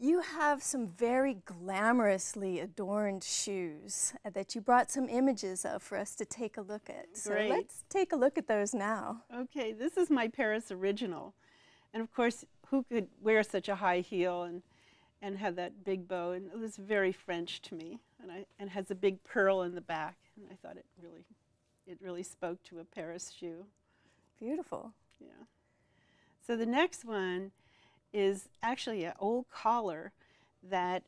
You have some very glamorously adorned shoes that you brought some images of for us to take a look at. So Great. let's take a look at those now. Okay, this is my Paris original. And of course, who could wear such a high heel and have that big bow? And it was very French to me. And has a big pearl in the back. And I thought it really spoke to a Paris shoe. Beautiful. Yeah. So the next one is actually an old collar that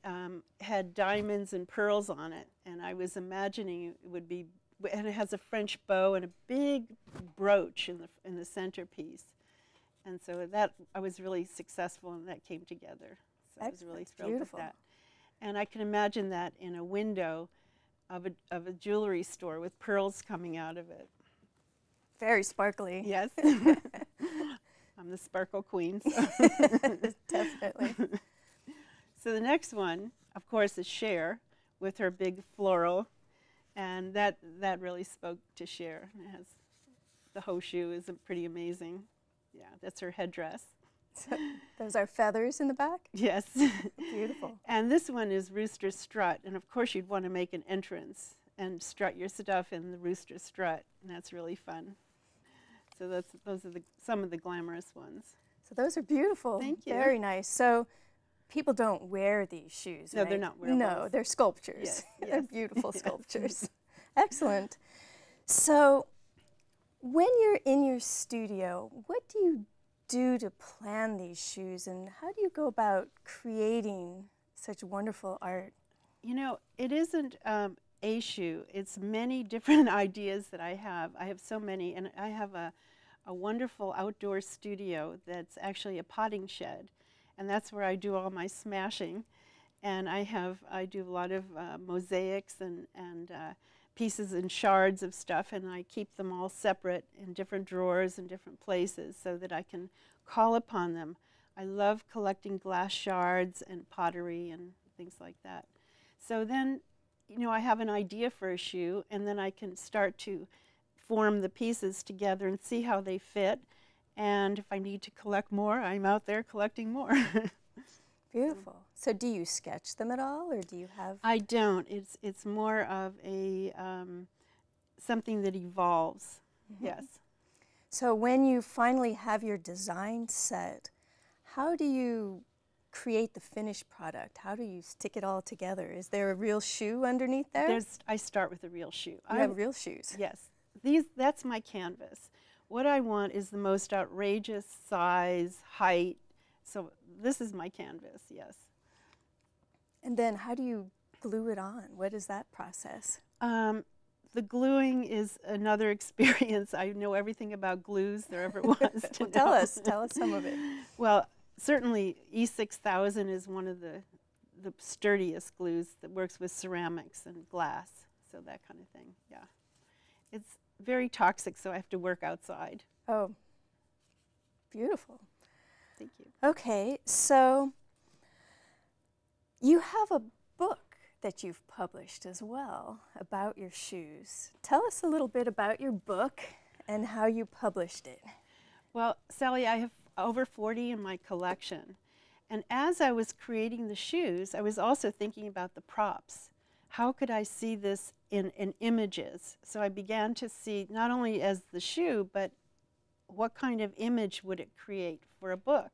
had diamonds and pearls on it, and I was imagining it would be, and it has a French bow and a big brooch in the centerpiece, and so that I was really successful, and that came together. So I was really thrilled with that. And I can imagine that in a window of a jewelry store with pearls coming out of it. Very sparkly. Yes. I'm the sparkle queen. So. Definitely. So the next one, of course, is Cher with her big floral, and that really spoke to Cher. It has the whole shoe is pretty amazing. Yeah, that's her headdress. So those are feathers in the back? Yes. Beautiful. And this one is Rooster Strut, and of course you'd want to make an entrance and strut your stuff in the Rooster Strut, and that's really fun. So those are some of the glamorous ones. So those are beautiful. Thank you. Very nice. So people don't wear these shoes, No, right? they're not wearables. No, they're sculptures. Yes, They're yes. beautiful sculptures. Excellent. So when you're in your studio, what do you do to plan these shoes, and how do you go about creating such wonderful art? You know, it isn't a shoe. It's many different ideas that I have. I have so many, and I have a wonderful outdoor studio that's actually a potting shed, and that's where I do all my smashing. And I do a lot of mosaics and pieces and shards of stuff, and I keep them all separate in different drawers and different places so that I can call upon them. I love collecting glass shards and pottery and things like that. So then, you know, I have an idea for a shoe, and then I can start to form the pieces together and see how they fit. And if I need to collect more, I'm out there collecting more. Beautiful. So do you sketch them at all, or do you have? I don't. It's more of a something that evolves. Mm-hmm. Yes. So when you finally have your design set, how do you create the finished product? How do you stick it all together? Is there a real shoe underneath there? I start with a real shoe. You have real shoes. Yes. That's my canvas. What I want is the most outrageous size, height. So this is my canvas, yes. And then how do you glue it on? What is that process? The gluing is another experience. I know everything about glues there ever was to Well, tell us some of it. Well, certainly E6000 is one of the sturdiest glues that works with ceramics and glass, so that kind of thing, yeah. It's very toxic, so I have to work outside. Oh, beautiful. Thank you. Okay, so you have a book that you've published as well about your shoes. Tell us a little bit about your book and how you published it. Well, Sally, I have over 40 in my collection. And as I was creating the shoes, I was also thinking about the props. How could I see this in images? So I began to see not only as the shoe, but what kind of image would it create for a book?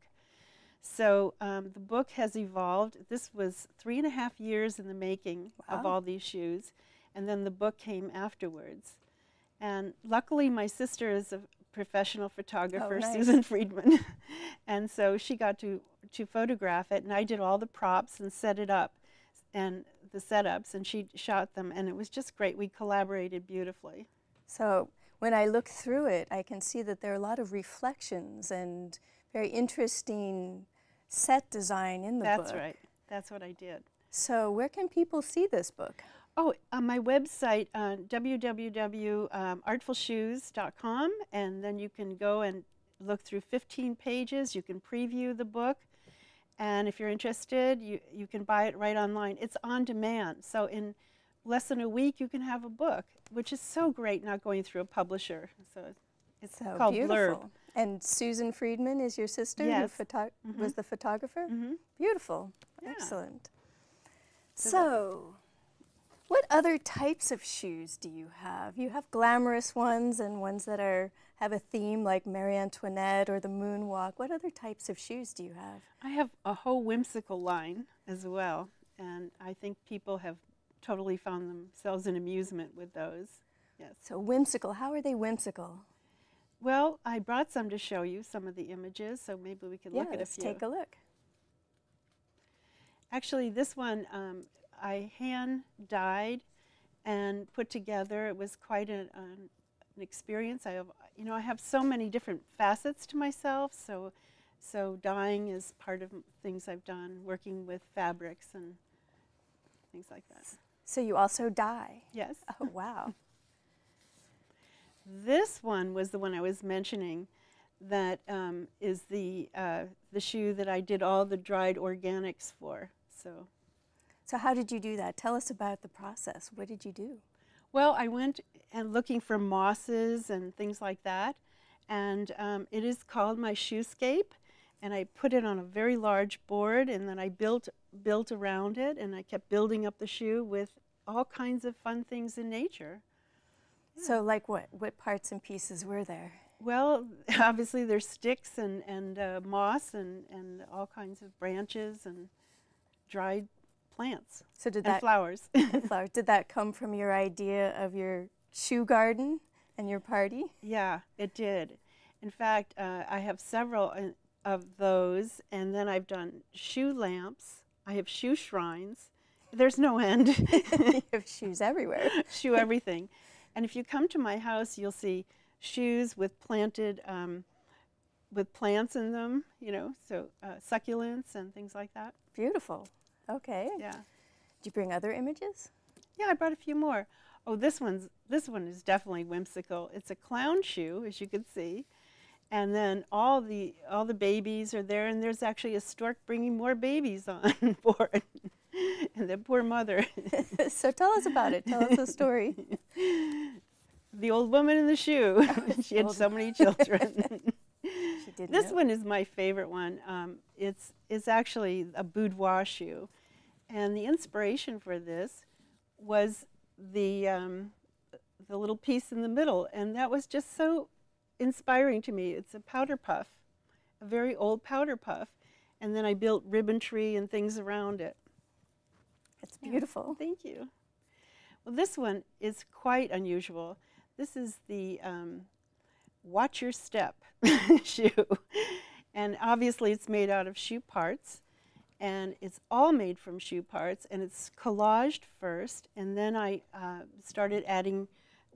So the book has evolved. This was 3.5 years in the making of all these shoes, and then the book came afterwards. And luckily, my sister is a professional photographer, nice. Susan Friedman, and so she got to photograph it, and I did all the props and set it up, and the setups, and she shot them, and it was just great. We collaborated beautifully. So when I look through it, I can see that there are a lot of reflections and very interesting set design in the book. That's right. That's what I did. So where can people see this book? Oh, on my website, www.artfulshoes.com, and then you can go and look through 15 pages. You can preview the book, and if you're interested, you can buy it right online. It's on demand, so in less than a week you can have a book, which is so great, not going through a publisher. So it's called beautiful. Blurb. And Susan Friedman is your sister? Yes. Who was the photographer? Mm-hmm. Beautiful. Excellent. So, what other types of shoes do you have? You have glamorous ones and ones that have a theme like Marie Antoinette or the moonwalk. What other types of shoes do you have? I have a whole whimsical line as well, and I think people have totally found themselves in amusement with those. Yes. So whimsical, how are they whimsical? Well, I brought some to show you, some of the images, so maybe we can look at a few. Let's take a look. Actually, this one I hand dyed and put together. It was quite an experience. I have so many different facets to myself. So dyeing is part of things I've done, working with fabrics and things like that. So you also dye? Yes. Oh, wow. This one was the one I was mentioning. That is the shoe that I did all the dried organics for. So how did you do that? Tell us about the process. What did you do? Well, I went and looking for mosses and things like that, and it is called my shoescape, and I put it on a very large board, and then I built around it, and I kept building up the shoe with all kinds of fun things in nature. So like what? What parts and pieces were there? Well, obviously there's sticks and moss and all kinds of branches and dried plants. So did and flowers. And flowers. Did that come from your idea of your shoe garden and your party? Yeah, it did. In fact, I have several of those, and then I've done shoe lamps. I have shoe shrines. There's no end. You have shoes everywhere. Shoe everything. And if you come to my house, you'll see shoes with planted, with plants in them, so succulents and things like that. Beautiful. Okay. Yeah. Did you bring other images? Yeah, I brought a few more. Oh, this one is definitely whimsical. It's a clown shoe, as you can see, and then all the babies are there, and there's actually a stork bringing more babies on board, and the poor mother. So tell us about it. Tell us the story. The old woman in the shoe. She had so many children. This one is my favorite one. It's actually a boudoir shoe, and the inspiration for this was the little piece in the middle, and that was just so inspiring to me. It's a powder puff, a very old powder puff, and then I built ribbon tree and things around it. It's beautiful. Yeah, thank you. Well, this one is quite unusual. This is the Watch Your Step shoe, and obviously it's made out of shoe parts, and it's all made from shoe parts, and it's collaged first, and then I started adding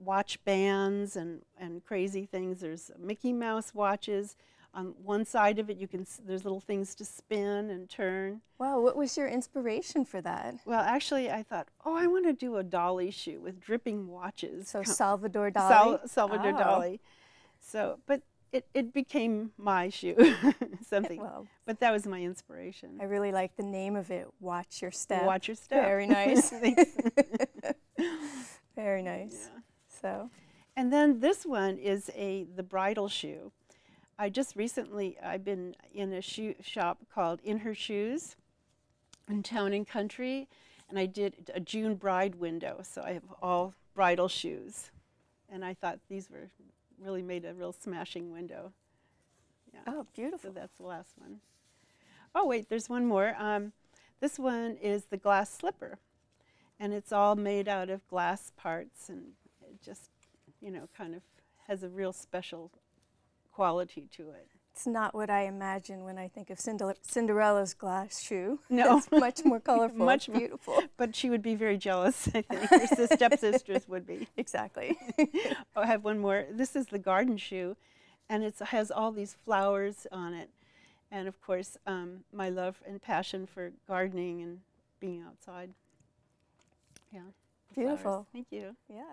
watch bands and crazy things. There's Mickey Mouse watches. On one side of it, there's little things to spin and turn. Wow, what was your inspiration for that? Well, actually, I thought, oh, I want to do a dolly shoe with dripping watches. So Salvador Dali? Salvador Dali. So, but it became my shoe, something. Well, but that was my inspiration. I really like the name of it, Watch Your Step. Watch Your Step. Very nice. Thanks. Very nice. Yeah. So. And then this one is the bridal shoe. I just recently, I've been in a shoe shop called In Her Shoes in Town and Country, and I did a June bride window, so I have all bridal shoes. And I thought these really made a real smashing window. Yeah. Oh, beautiful. So that's the last one. Oh, wait, there's one more. This one is the glass slipper, and it's all made out of glass parts, and it just, kind of has a real special quality to it. It's not what I imagine when I think of Cinderella's glass shoe. No. It's much more colorful. Much more beautiful. But she would be very jealous, I think. Her stepsisters would be. Exactly. Oh, I have one more. This is the garden shoe, and it has all these flowers on it. And of course, my love and passion for gardening and being outside. Yeah. Beautiful. Flowers. Thank you. Yeah.